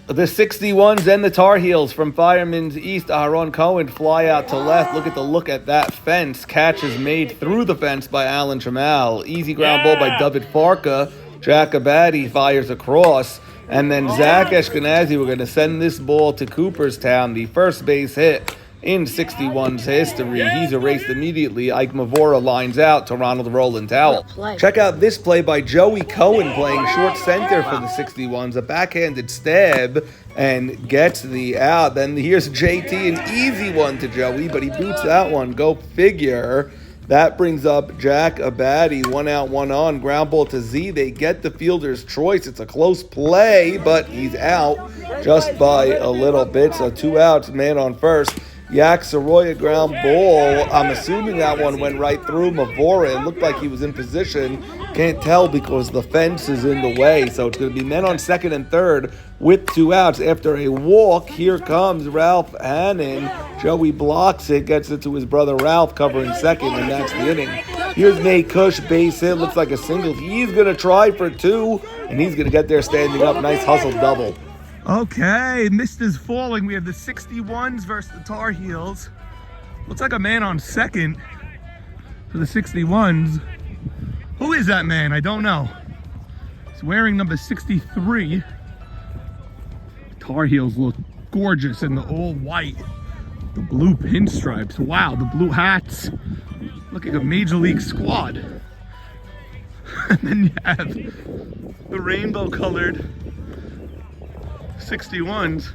The 61's and the Tar Heels from Fireman's East. Aaron Cohen fly out to left. Look at that fence. Catch is made through the fence by Alan Trammell. Easy ground ball by David Farka. Jack Abadi fires across. And then Zach Ashkenazi, we're going to send this ball to Cooperstown. The first base hit in 61's history. He's erased immediately. Ike Mavora lines out to Ronald Roland Towell. Check out this play by Joey Cohen playing short center for the 61's. A backhanded stab and gets the out. Then here's JT, an easy one to Joey, but he boots that one. Go figure. That brings up Jack Abadi. 1 out, 1 on. Ground ball to Z. They get the fielder's choice. It's a close play, but he's out just by a little bit. So 2 outs, man on first. Yak Soroya ground ball. I'm assuming that one went right through Mavora. It looked like he was in position. Can't tell because the fence is in the way. So it's going to be men on second and third with 2 outs. After a walk, here comes Ralph Hannon. Joey blocks it, gets it to his brother Ralph covering second, and that's the inning. Here's Nate Kush, base hit. Looks like a single. He's going to try for 2, and he's going to get there standing up. Nice hustle double. Okay, mist is falling. We have the 61's versus the Tar Heels. Looks like a man on second for the 61's. Who is that man? I don't know. He's wearing number 63. Tar Heels look gorgeous in the all white. The blue pinstripes. Wow, the blue hats. Look like a major league squad. And then you have the rainbow colored 61's.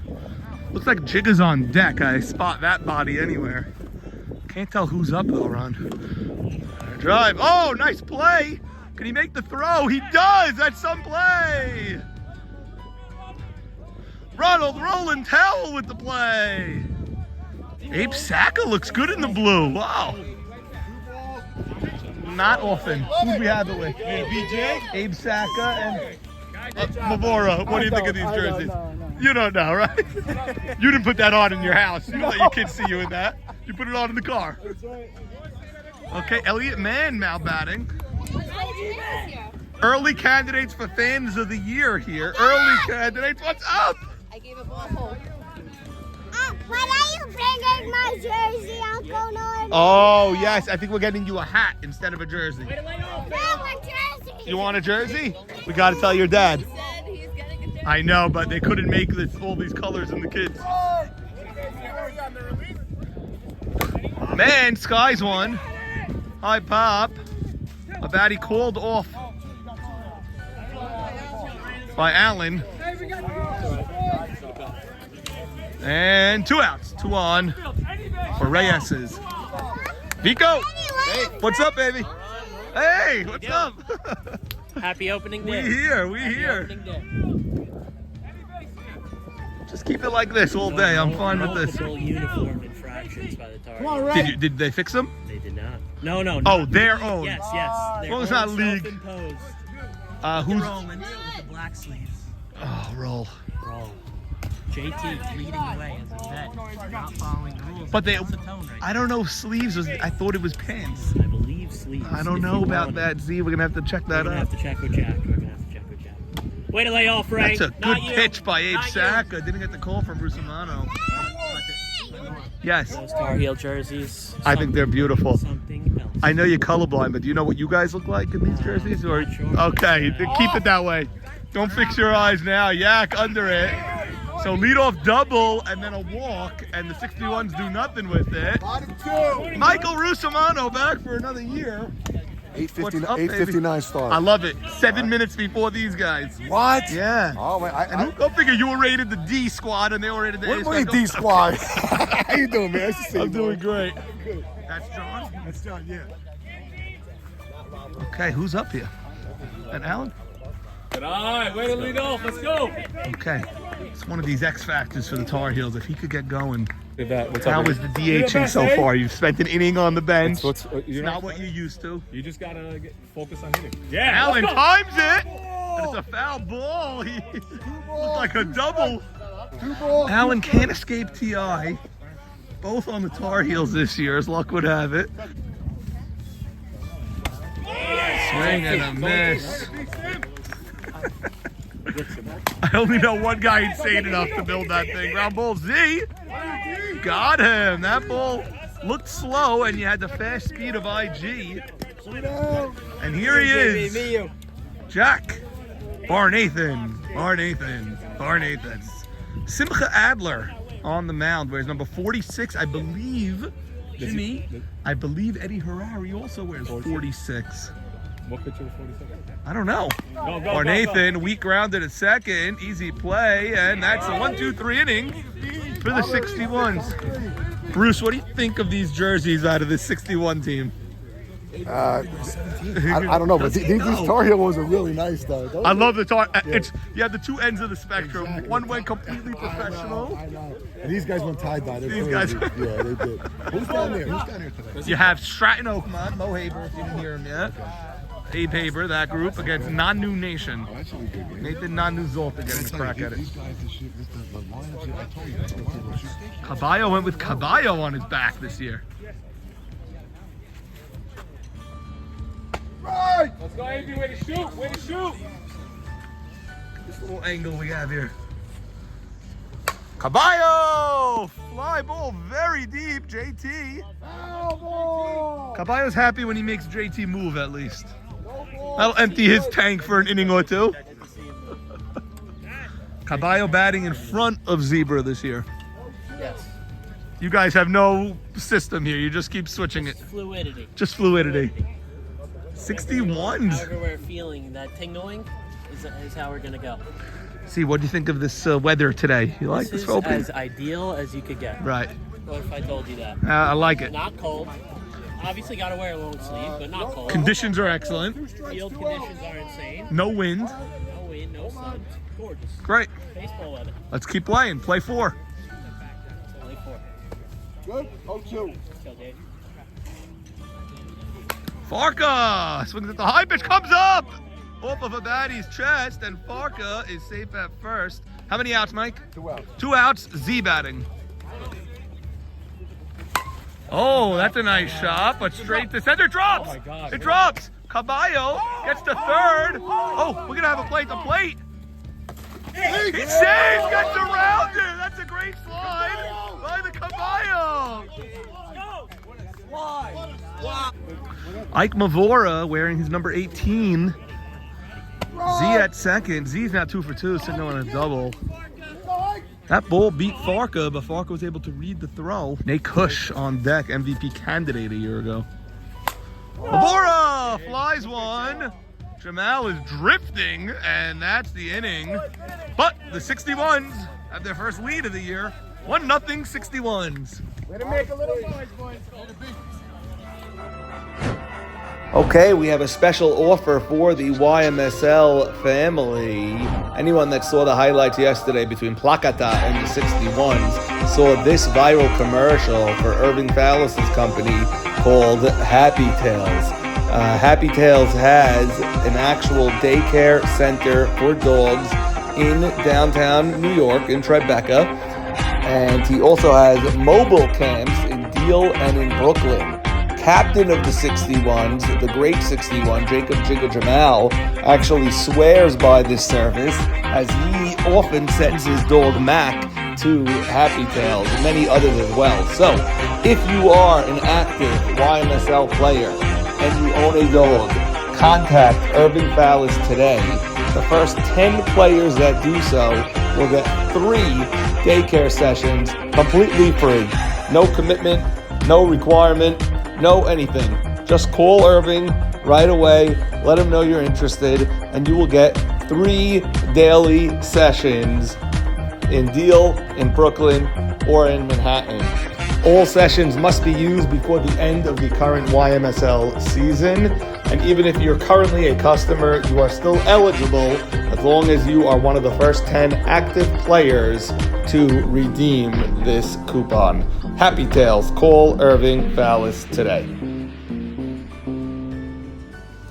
Looks like Jigga's on deck. I spot that body anywhere. Can't tell who's up though, Ron. Drive. Oh, nice play. Can he make the throw? He does. That's some play. Ronald Roland Towell with the play. Abe Saka looks good in the blue. Wow. Not often. Who we have it with? BJ? Abe Saka and Mavora. What do you think of these jerseys? You don't know, right? You didn't put that on in your house. You let your kids see you in that. You put it on in the car. Okay, Elliot Mann now batting. Early candidates for fans of the year here. Early candidates. What's up? I gave a ball home. When are you bringing my jersey, Uncle Norman? Oh, yes. I think we're getting you a hat instead of a jersey. I want a jersey. You want a jersey? We got to tell your dad. I know, but they couldn't make all these colors in the kids. Man, Sky's one. Hi, Pop. A baddie called off by Allen. And 2 outs. 2 on for Reyes's. Vico, hey, what's up, baby? Hey, what's up? Happy opening day. We here. Just keep it like this all day. I'm fine with this. Multiple uniform infractions by the Tar Heels. Did they fix them? They did not. No. Oh, their own. Yes. As long as it's not league. Who's Roland with the black sleeves? Oh, roll. JT leading the way as a vet, not following the rules. But I don't know if sleeves was. I thought it was pants. I believe sleeves. I don't know about that, Z. We're gonna have to check that out. We're gonna have to check with Jack. Way to lay off, Frank. That's a good pitch by Abe Saka. Didn't get the call from Rusomano. Yes. Those Tar Heel jerseys. I think they're beautiful. Something else. I know you're colorblind, but do you know what you guys look like in these jerseys? Or sure. Okay, keep it that way. Don't fix your eyes now. Yak under it. So lead off double and then a walk, and the 61's do nothing with it. Michael Rusomano back for another year. 8:59 start. I love it. 7 minutes before these guys. What? Yeah. Oh man, And go figure you were rated the D squad and they were rated the A what squad. way D squad? How you doing, man? Nice to see you. I'm doing great. That's John? That's John, yeah. Okay, who's up here? And Alan? All right, way to lead off. Let's go. Okay. It's one of these X factors for the Tar Heels. If he could get going. What's How up, is the DHing so far? You've spent an inning on the bench. It's It's not what you're used to. You just gotta focus on hitting. Yeah, Allen times it. And it's a foul ball. He looked like a double. Allen can't escape TI. Both on the Tar Heels this year, as luck would have it. Swing and a miss. I only know one guy insane enough to build that thing. Ground ball Z. Got him. That ball looked slow, and you had the fast speed of IG. And here he is. Jack. Barnathan. Simcha Adler on the mound, wears number 46, I believe. Jimmy, I believe Eddie Harari also wears 46. What picture was 47? I don't know. Go, Barnathan, weak grounded at second, easy play, and that's a 1-2-3 inning for the 61s. Bruce, what do you think of these jerseys out of the 61 team? I don't know, but these Tar Heel ones are really nice, though. I love the Tar. You have the two ends of the spectrum. Exactly. One went completely professional. I know. And these guys went tie-dye. These guys. Yeah, they did. Who's down there? Today? You have Stratton Oakmont, Mo Haber, if you didn't hear him yet. Abe Haber, that group, against Nanu Nation. Nathan Nanu Zolta getting a crack at it. Caballo went with Caballo on his back this year. Right. Let's go, AB. Way to shoot. Way to shoot. This little angle we have here. Caballo! Fly ball very deep, JT. Caballo's happy when he makes JT move, at least. That'll empty his tank for an inning or two. Caballo batting in front of Zebra this year. Yes. You guys have no system here. You just keep switching it. Fluidity. Just fluidity. 61s. However we're feeling, that tingling is how we're going to go. See, what do you think of this weather today? You like this is opening? as ideal as you could get. Right. What if I told you that? I like it. Not cold. Obviously got to wear a long sleeve, but not cold. Conditions are excellent. Field conditions are insane. No wind. No wind, no sun. Gorgeous. Great. Baseball weather. Let's keep playing. Play 4. Only 4. Good. 0-2. Let's go, Dave. Farka swings at the high pitch, comes up off of a battie's chest, and Farka is safe at first. How many outs, Mike? 2 outs. 2 outs, Z batting. Oh, that's a nice shot, but straight to center. Drops! Oh my God. It drops! Caballo gets to third. Oh, we're going to have a play at the plate. He saves, gets around it. That's a great slide by the Caballo. Ike Mavora wearing his number 18. Z at second. Z's now 2 for 2, sitting on a double. That ball beat Farka, but Farka was able to read the throw. Nate Kush on deck, MVP candidate a year ago. Mavora flies one. Jamal is drifting, and that's the inning. But the 61s have their first lead of the year. 1-0 61s. Way to make a little noise, boys. Okay, we have a special offer for the YMSL family. Anyone that saw the highlights yesterday between Placata and the 61s saw this viral commercial for Irving Fallis' company called Happy Tales. Happy Tales has an actual daycare center for dogs in downtown New York, in Tribeca. And he also has mobile camps in Deal and in Brooklyn. Captain of the 61s, the great 61, Jacob Jigga Jamal, actually swears by this service as he often sends his dog Mac to Happy Tales and many others as well. So, if you are an active YMSL player and you own a dog, contact Irving Fallis today. The first 10 players that do so will get 3 daycare sessions completely free. No commitment, no requirement, no anything. Just call Irving right away, let him know you're interested, and you will get 3 daily sessions in Deal, in Brooklyn, or in Manhattan. All sessions must be used before the end of the current YMSL season, and even if you're currently a customer, you are still eligible as long as you are one of the first 10 active players to redeem this coupon. Happy Tales. Call Irving Fallis today.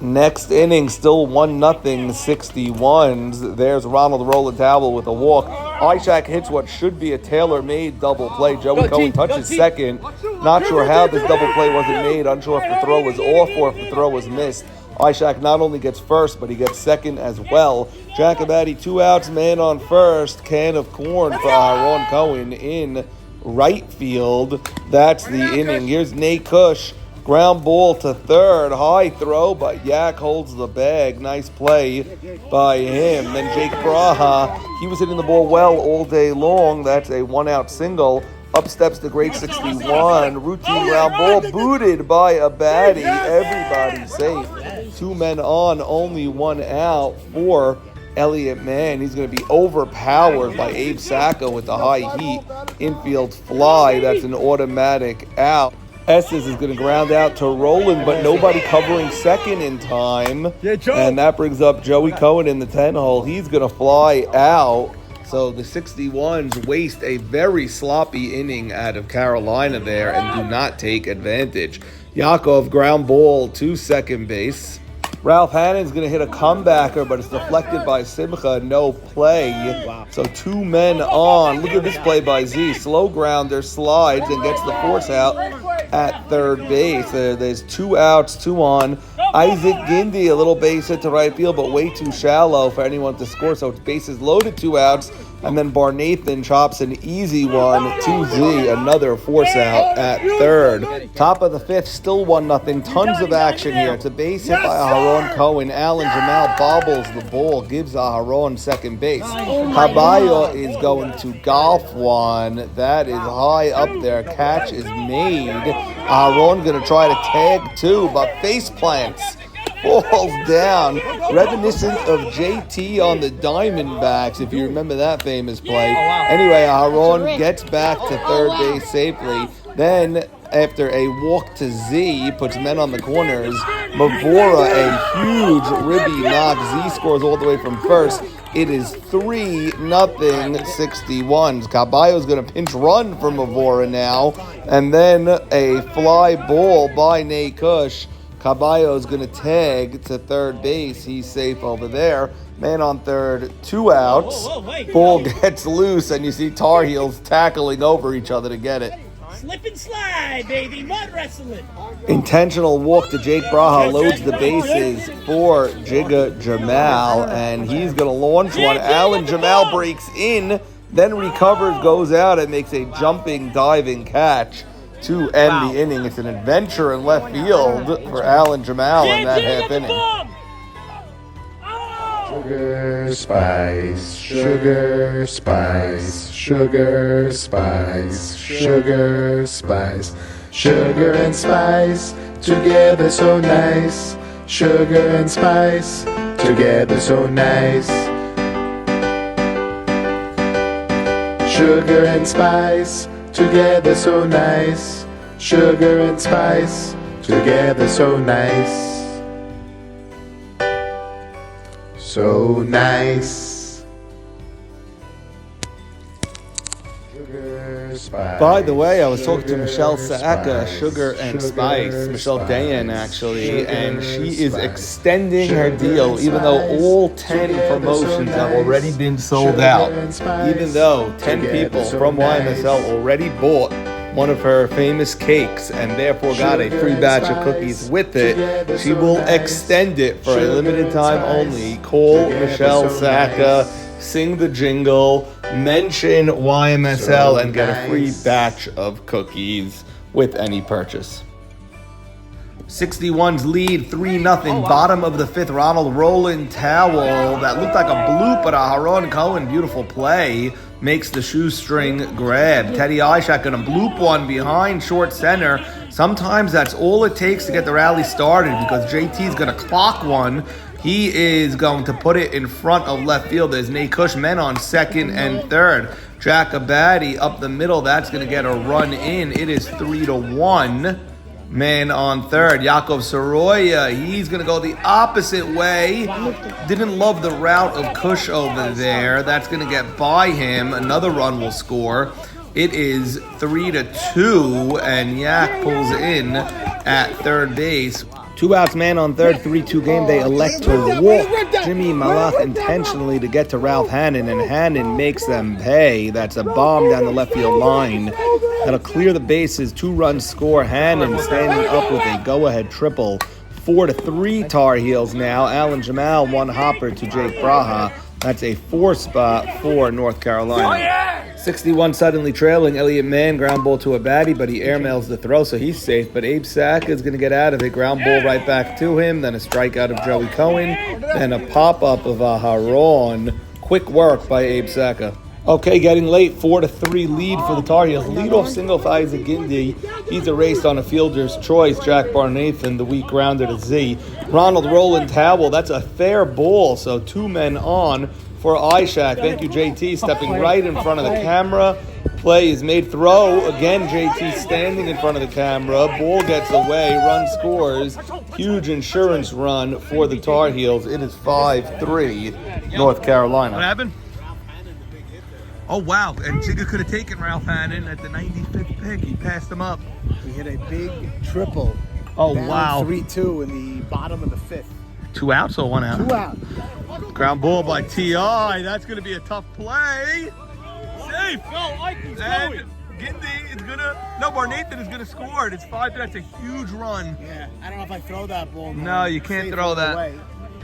Next inning, still 1-0 61s. There's Ronald Rolatowel with a walk. Ishak hits what should be a tailor-made double play. Joey Cohen touches second. Not sure how this double play wasn't made. Unsure if the throw was off or if the throw was missed. Ishak not only gets first, but he gets second as well. Jacobati, 2 outs, man on first. Can of corn for Aaron Cohen in right field. That's the inning. Here's Nate Kush. Ground ball to third. High throw, but Yak holds the bag. Nice play by him. Then Jake Braha, he was hitting the ball well all day long. That's a 1-out single. Up steps the great 61. Routine ground ball booted by a baddie. Everybody safe. 2 men on, only 1 out for Elliott Mann. He's going to be overpowered by Abe Sacco with the high heat. Infield fly. That's an automatic out. Estes is going to ground out to Roland, but nobody covering second in time. And that brings up Joey Cohen in the 10-hole. He's going to fly out. So the 61s waste a very sloppy inning out of Carolina there and do not take advantage. Yakov ground ball to second base. Ralph Hannon's going to hit a comebacker, but it's deflected by Simcha. No play. Wow. So 2 men on. Look at this play by Z. Slow grounder, slides, and gets the force out at third base. There's 2 outs, 2 on. Isaac Gindi, a little base hit to right field, but way too shallow for anyone to score. So it's bases loaded, 2 outs. And then Barnathan chops an easy one to Z, another force out at third. Top of the 5th, still 1-0. Tons of action here. It's a base hit by Aharon Cohen. Alan Jamal bobbles the ball, gives Aharon second base. Caballo is going to golf one. That is high up there. Catch is made. Aharon going to try to tag 2, but face plants. Falls down, reminiscent of JT on the Diamondbacks, if you remember that famous play. Anyway, Aharon gets back to third base safely. Then, after a walk to Z, puts men on the corners. Mavora, a huge ribby knock. Z scores all the way from first. It is 3-0 61s. Caballo's going to pinch run for Mavora now. And then a fly ball by Nate Kush. Caballo is going to tag to third base. He's safe over there. Man on third, 2 outs. Ball gets loose, and you see Tar Heels tackling over each other to get it. Slip and slide, baby. Mud wrestling. Intentional walk to Jake Braha loads the bases for Jigga Jamal, and he's going to launch one. Alan Jamal breaks in, then recovers, goes out, and makes a jumping, diving catch to end the inning. It's an adventure in left field for Alan Jamal in that half inning. Sugar, spice, sugar, spice, sugar, spice, sugar, spice, sugar and spice, together so nice. Sugar and spice, together so nice. Sugar and spice, together so nice. Sugar and spice, together so nice. So nice. Sugar, spice. By the way, I was talking to Michelle Saaka, Sugar and Spice, Michelle Dayan actually, and she is extending her deal even though all 10 promotions have already been sold out. Even though 10 people from YMSL already bought one of her famous cakes and therefore got a free batch of cookies with it, she will extend it for a limited time only. Call Michelle Saaka, sing the jingle, mention YMSL, and get a free batch of cookies with any purchase. 61's lead 3-0. Bottom of the 5th, Ronald Roland towel that looked like a bloop, but Aharon Cohen, beautiful play, makes the shoestring grab. Teddy Ishak gonna bloop one behind short center. Sometimes that's all it takes to get the rally started because JT's gonna clock one. He is going to put it in front of left field. There's Nate Kush, men on second and third. Jack Abadi up the middle. That's going to get a run in. It is 3-1. Man on third. Yaakov Soroya. He's going to go the opposite way. Didn't love the route of Kush over there. That's going to get by him. Another run will score. It is 3-2, and Yak pulls in at third base. 2 outs, man on third, 3-2 game. They elect to walk Jimmy Malach intentionally to get to Ralph Hannon, and Hannon makes them pay. That's a bomb down the left field line. That'll clear the bases. 2-run score. Hannon standing up with a go-ahead triple 4-3 Tar Heels now. Alan Jamal, one hopper to Jake Braha. That's a 4 spot for North Carolina. 61 suddenly trailing. Elliott Mann, ground ball to a baddie, but he airmails the throw, so he's safe. But Abe Saka is going to get out of it. Ground ball right back to him. Then a strikeout of Joey Cohen. Then a pop-up of Aharon. Quick work by Abe Saka. Okay, getting late, 4-3 lead for the Tar Heels. Leadoff single for Isaac Gindi. He's erased on a fielder's choice. Jack Barnathan, the weak grounder to Z. Ronald Roland Howell, that's a fair ball. So 2 men on for Ishak. Thank you, JT, stepping right in front of the camera. Play is made. Throw. Again, JT standing in front of the camera. Ball gets away. Run scores. Huge insurance run for the Tar Heels. It is 5-3 North Carolina. What happened? Oh, wow. And Jigga could have taken Ralph Hannon at the 95th pick. He passed him up. We hit a big triple. Oh, down wow. 3-2 in the bottom of the 5th. 2 outs or 1 out? 2 out. Ground ball by T.I. That's going to be a tough play. Safe. And Gindi is going to... No, Barnathan is going to score. It's 5. That's a huge run. Yeah, I don't know if I throw that ball. No, you can't Safe throw all the that. way.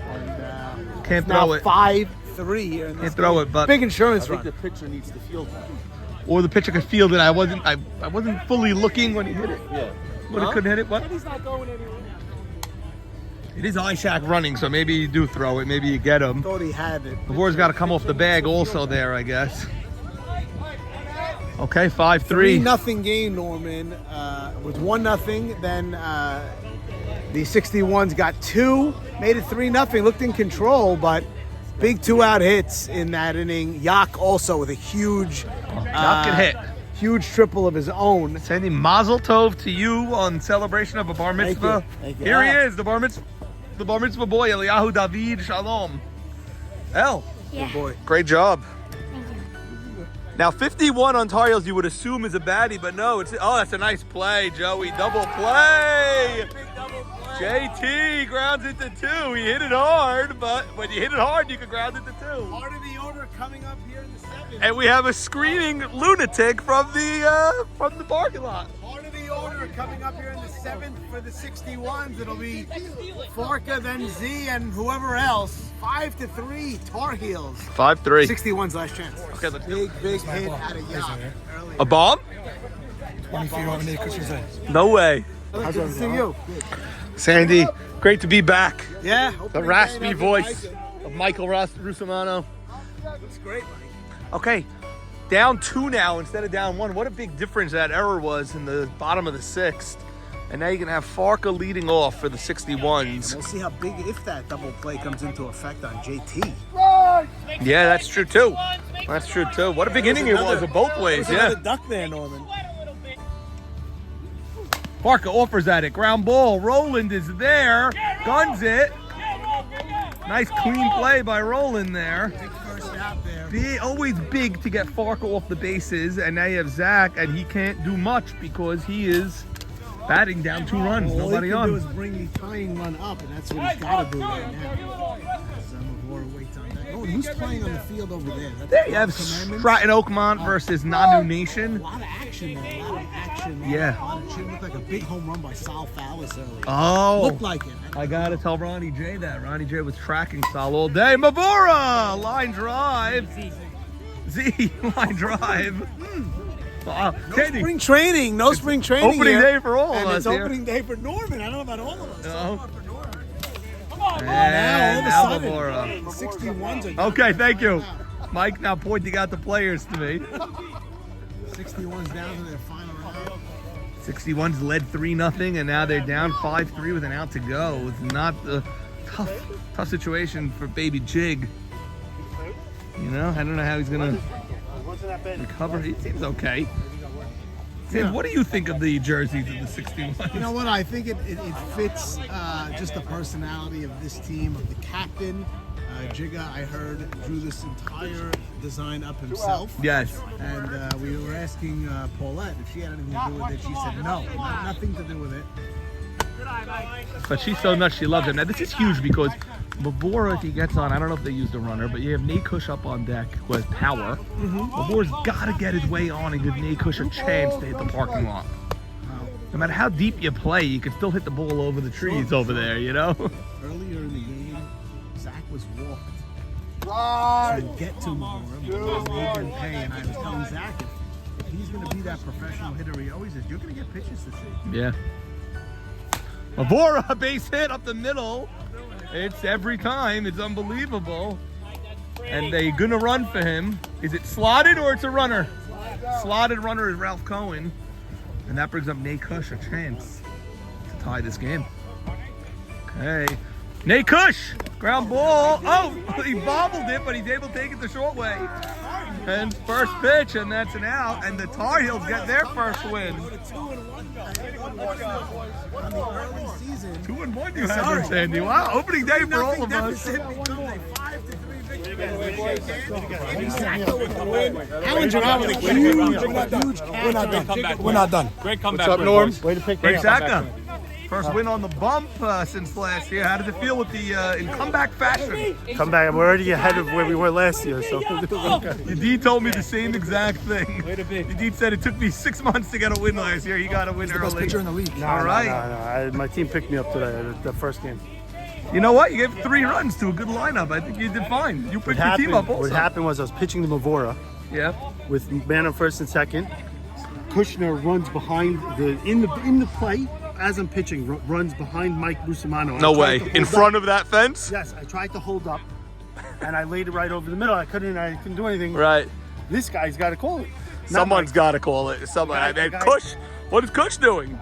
And, Can't it's now throw it. 5-3 here in this Can't throw game. it, but... Big insurance I think run. the pitcher needs to field that. Or the pitcher could field it. I wasn't fully looking when he hit it. Yeah. But he couldn't hit it. What? He's not going anywhere. It is Ishak running, so maybe you do throw it. Maybe you get him. Thought he had it. The board's got to come off the bag also there, I guess. Okay, 5-3. 3-0 game, Norman. With 1-0, then the 61's got 2, made it 3-0. Looked in control, but big 2-out hits in that inning. Yak also with a huge, Yak can hit. huge triple of his own. Sending Mazel Tov to you on celebration of a bar mitzvah. Thank you. Here he is, the bar mitzvah boy, Eliyahu David Shalom. El, Yeah. Boy. great job. Thank you. Now 51 on Tar Heels you would assume is a baddie, but no, that's a nice play, Joey. Double play. JT grounds it to 2. He hit it hard, but when you hit it hard, you can ground it to 2. Part of the order coming up here in the 7th. And we have a screaming lunatic from the parking lot. Part of the order coming up here in the 7th for the 61s. It'll be Forka, then Z, and whoever else. 5-3 Tar Heels. 5-3. 61's last chance. Okay, let's do Big hit out of Yak. a bomb? 20 feet over the cushion. No way. Good to see you. Sandy, great to be back. Yeah. The raspy voice of Michael Rusomano. Looks great, buddy. Okay, down 2 now instead of down 1. What a big difference that error was in the bottom of the 6th. And now you can have Farka leading off for the 61s. We'll see how big, if that double play comes into effect on JT. Yeah, that's true too. That's true too. What a big inning it was of both ways, yeah. Duck there, Norman. Farka offers at it. Ground ball. Roland is there. Guns it. Nice clean play by Roland there. Big first out there. Always big to get Farka off the bases. And now you have Zach, and he can't do much because he is batting down 2 runs. All Nobody he can on. do is bring the tying run up, and that's what he's got to do right now. Zamora waits on that. Oh, and who's playing on the field over there? That's There you have Commandments? Stratton Oakmont versus Nanu Nation. A lot of action there. A lot of action. Yeah. It looked like a big home run by Sal Fallis earlier. Oh. Looked like it. I gotta tell Ronnie J that. Ronnie J was tracking Sal all day. Mavora! Line drive. Z, line drive. Wow. Teddy, Spring training. No spring training opening here. day for all of And us it's here. opening day for Norman. I don't know about all of us. No. For Norman. And Now, all of a Mavora. sudden, the 61s are Okay, thank you. Mike now pointing out the players to me. 61s down to their final round. 61's led 3-0, and now they're down 5-3 with an out to go. It's not a tough situation for baby Jig. You know, I don't know how he's gonna recover. He seems okay. Sam, what do you think of the jerseys of the 61? You know what? I think it fits just the personality of this team, of the captain. Jigga, I heard, drew this entire design up himself. Yes. And we were asking Paulette if she had anything to do with it. She said no, nothing to do with it. But she's so nuts, she loves him. Now, this is huge because Mavora, if he gets on, I don't know if they used a runner, but you have Nate Kush up on deck who has power. Mavora's got to get his way on and give Nate Kush a chance to hit the parking lot. No matter how deep you play, you can still hit the ball over the trees over there, you know? Earlier in the game, Zach was walked to get to Mavora because they didn't pay, and I was telling Zach if he's going to be that professional hitter he always is, you're going to get pitches this season. Yeah. Mavora, base hit up the middle. It's every time. It's unbelievable. And they're going to run for him. Is it slotted or it's a runner? Slotted runner is Ralph Cohen. And that brings up Nate Kush a chance to tie this game. Okay. Nate Kush, ground ball. Oh, he bobbled it, but he's able to take it the short way. And first pitch, and that's an out. And the Tar Heels get their first win. 2-1 you have there, Sandy. Wow, opening day for all of us. We're not done. Great comeback. What's up, Norm? Way to pick Great Zaka. First win on the bump since last year. How does it feel with the in comeback fashion? Come back. We're already ahead of where we were last year, so. Yadid told me the same exact thing. Yadid said it took me 6 months to get a win last year. He got a win He's the best early. pitcher in the league. All right. My team picked me up today, the first game. You know what? You gave 3 runs to a good lineup. I think you did fine. You picked your team up also. What happened was I was pitching to Mavora Yeah. with man on first and second. Kushner runs behind in the play as I'm pitching, runs behind Mike Busamano. No way. In front of that fence? Yes, I tried to hold up, and I laid it right over the middle. I couldn't do anything. Right. This guy's got to call it. Someone's got to call it. Someone. The And guy- Kush, what is Kush doing?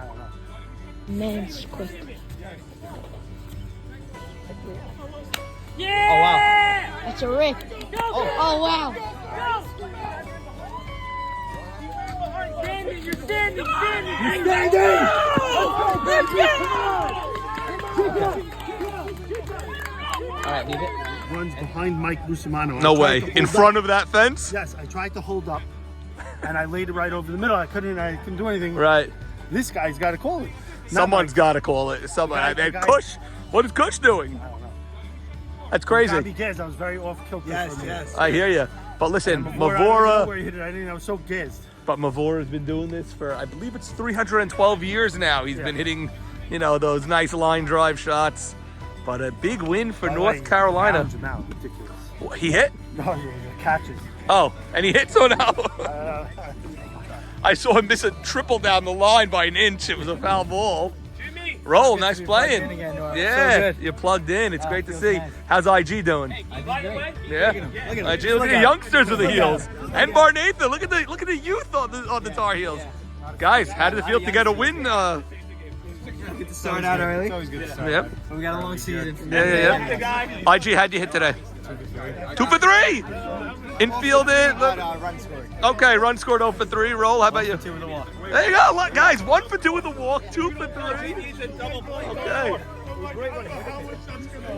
Man's quick. That's a rip. Oh wow. Runs behind Mike Busamano. No I tried way. to In hold front up. of that fence? Yes, I tried to hold up, and I laid it right over the middle. I couldn't do anything. Right. This guy's got to call it. Someone's got to call it. Someone. The And guy- Kush, what is Kush doing? That's crazy. Bobby Gaz, I was very off kilter. Yes. I hear you. But listen, I didn't know Mavora. where he hit it. I was so gassed. But Mavora's been doing this for, I believe it's 312 years now. He's been hitting, you know, those nice line drive shots. But a big win for North Carolina. Pounds him out. Ridiculous. He hit? No, he catches. Oh, and he hit so now. I saw him miss a triple down the line by an inch. It was a foul ball. Roll, nice playing. Yeah, you're plugged in. It's great to see. How's IG doing? Yeah, IG. Look at the youngsters with the heels. And Barnathan, look at the youth on the Tar Heels. Guys, how did it feel to get a win? Good to start out early. Yep. We got a long season. Yeah. IG, how'd you hit today? 2 for 3. Infield it. Run scored. Okay, run scored 0 for 3. Roll, how about you? 2 with a walk. There you go, look, guys. 1 for 2 with a walk, 2 for 3. Okay.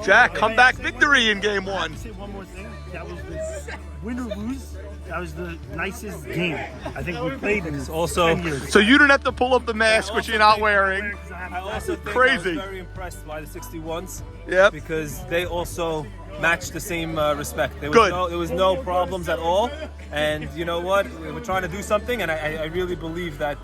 Jack, comeback victory in game 1. Say one more thing. That was the win or lose. That was the nicest game I think we played in Also- 10 years. So you didn't have to pull up the mask, which you're not wearing. I also think Crazy. I was very impressed by the 61's Yep. because they also matched the same respect. There Good. was no problems at all. And you know what? We're trying to do something, and I really believe that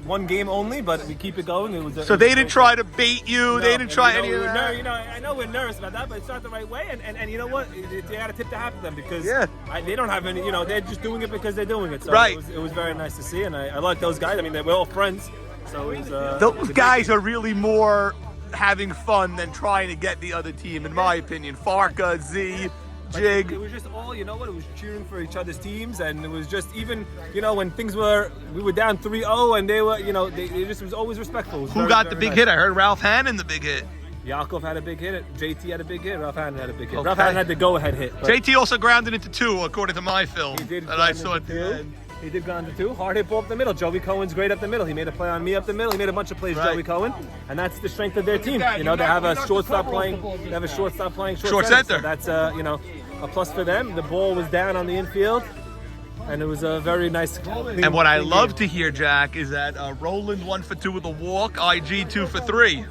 one game only, but we keep it going. So they didn't try to bait you. They didn't try any of we're that. I know we're nervous about that, but it's not the right way. And you know what? You got to tip the hat to them because Yeah. they don't have any. You know, they're just doing it because they're doing it. So Right. it was very nice to see, and I like those guys. I mean, we're all friends, so it was. Those guys are really more having fun than trying to get the other team, in my opinion. Farka, Z, Jig. It was just all, you know what, it was cheering for each other's teams, and it was just even, you know, when we were down 3-0 and they were, you know, they just was always respectful. It was Who very, got very the big nice. hit? I heard Ralph Hannon the big hit. Yakov had a big hit, JT had a big hit, Ralph Hannon had a big hit. Okay. Ralph Hannon had the go-ahead hit. but JT also grounded into 2, according to my film He did that I ground saw at into the 2. end. He did ground into 2. Hard hit ball up the middle. Joey Cohen's great up the middle. He made a play on me up the middle. He made a bunch of plays, Right. Joey Cohen. And that's the strength of their team. You know, they have a shortstop playing. They have a shortstop playing Short center. center. So that's, you know, a plus for them. The ball was down on the infield. And it was a very nice. And what I love to hear, Jack, is that Roland 1 for 2 with a walk, IG 2 for 3.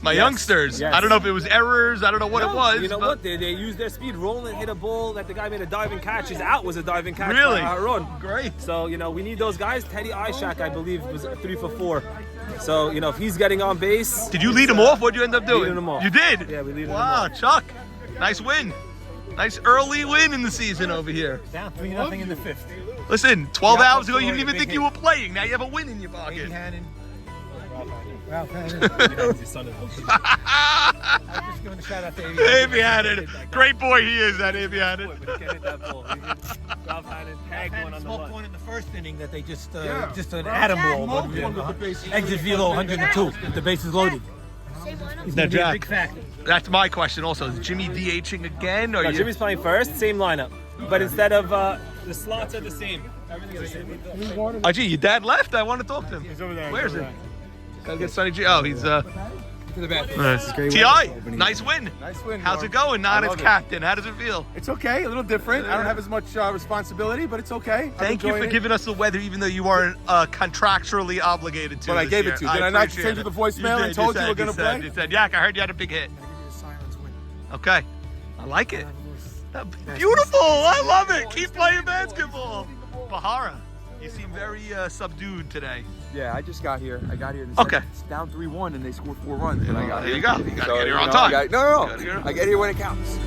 My youngsters. Yes. I don't know if it was errors. I don't know what it was. You know but what? They used their speed. Roland hit a ball that the guy made a diving catch. His out was a diving catch. Really? By Aaron. Great. So, you know, we need those guys. Teddy Ishak, I believe, was 3 for 4. So, you know, if he's getting on base. Did you lead him off? What'd you end up doing? Leading him off. You did? Yeah, we leaded him Wow, off. Chuck. Nice win. Nice early win in the season over here. Down 3-0 in the fifth. Listen, 12 Yeah, hours ago, you didn't even big think you were playing. Now you have a win in your pocket. Ralph Hannon. I'm just giving a shout out to Avy Hannon. Great boy he is, that Avy Hannon. Smoked one in the first inning that they just an atom ball. Exit velo 102. The bases loaded. Now, Jack, Big factor. that's my question also. Is Jimmy DHing again? Or No, you... Jimmy's playing first, same lineup. But instead of the slots are the same. Everything's the same. Oh, gee, your dad left? I want to talk to him. He's over there. Where's he? Gotta get Sonny G. Oh, he's To the bat. T.I. Nice win. Nice win. How's it going? Not as captain. How does it feel? It's okay, a little different. I don't have as much responsibility, but it's okay. Thank you for giving us the weather, even though you weren't contractually obligated to. But I this gave year. it to you. Did I not appreciate send you it. the voicemail and told you we're going to play? You said, Yak, I heard you had a big hit. Okay. I like it. Beautiful. I love it. Keep playing basketball. Bahara, you seem very subdued today. Yeah, I just got here. I got here. Okay. It's down 3-1, and they scored 4 runs. And I got There here. you go. You got to So, get here you on know, time. No. I get here when it counts.